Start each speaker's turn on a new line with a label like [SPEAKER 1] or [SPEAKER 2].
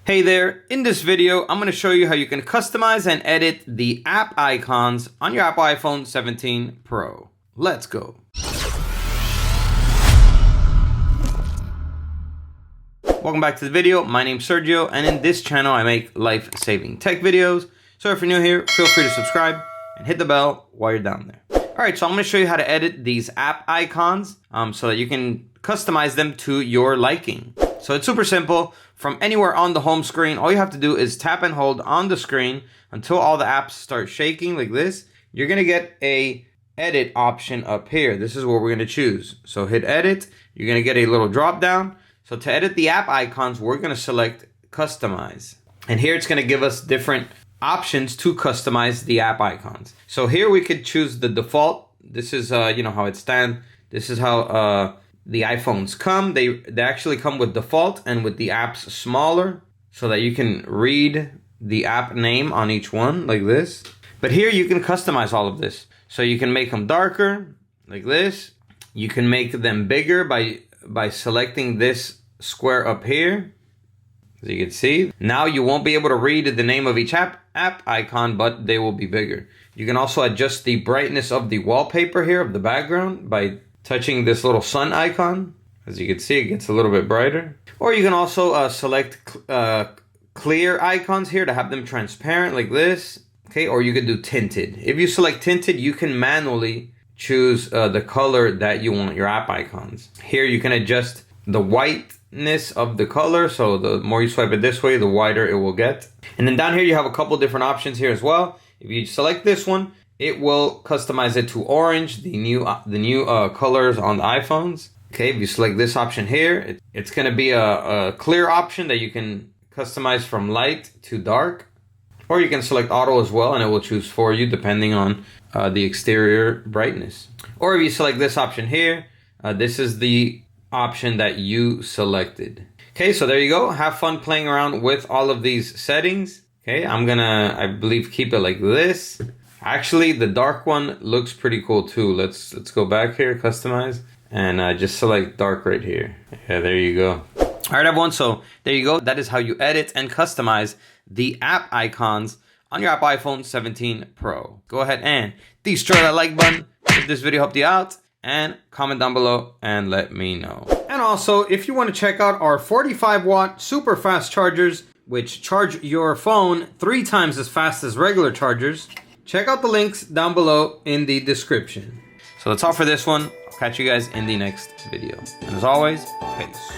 [SPEAKER 1] Hey there, in this video, I'm going to show you how you can customize and edit the app icons on your Apple iPhone 17 Pro. Let's go. Welcome back to the video. My name's Sergio, and in this channel, I make life-saving tech videos. So if you're new here, feel free to subscribe and hit the bell while you're down there. All right, so I'm going to show you how to edit these app icons so that you can customize them to your liking. So it's super simple. From anywhere on the home screen, all you have to do is tap and hold on the screen until all the apps start shaking like this. You're going to get a edit option up here. This is what we're going to choose. So hit edit. You're going to get a little drop down. So to edit the app icons, we're going to select customize. And here it's going to give us different options to customize the app icons. So here we could choose the default. This is how it stands. This is how the iPhones come. They actually come with default and with the apps smaller so that you can read the app name on each one like this. But here you can customize all of this. So you can make them darker like this. You can make them bigger by selecting this square up here. As you can see, now you won't be able to read the name of each app icon, but they will be bigger. You can also adjust the brightness of the wallpaper here of the background by touching this little sun icon. As you can see, it gets a little bit brighter. Or you can also select clear icons here to have them transparent like this. Okay, or you could do tinted. If you select tinted, you can manually choose the color that you want your app icons. Here you can adjust the whiteness of the color. So the more you swipe it this way, the whiter it will get. And then down here, you have a couple different options here as well. If you select this one, it will customize it to orange, the new colors on the iPhones. Okay, if you select this option here, it's going to be a clear option that you can customize from light to dark. Or you can select auto as well, and it will choose for you depending on the exterior brightness. Or if you select this option here, this is the option that you selected. Okay, so there you go. Have fun playing around with all of these settings. Okay, I'm gonna, I believe, keep it like this. Actually, the dark one looks pretty cool too. Let's go back here, customize, and just select dark right here. Yeah, there you go. All right, everyone, so there you go. That is how you edit and customize the app icons on your Apple iPhone 17 Pro. Go ahead and destroy that like button if this video helped you out, and comment down below and let me know. And also, if you want to check out our 45-watt super fast chargers, which charge your phone 3 times as fast as regular chargers, check out the links down below in the description. So that's all for this one. I'll catch you guys in the next video. And as always, peace.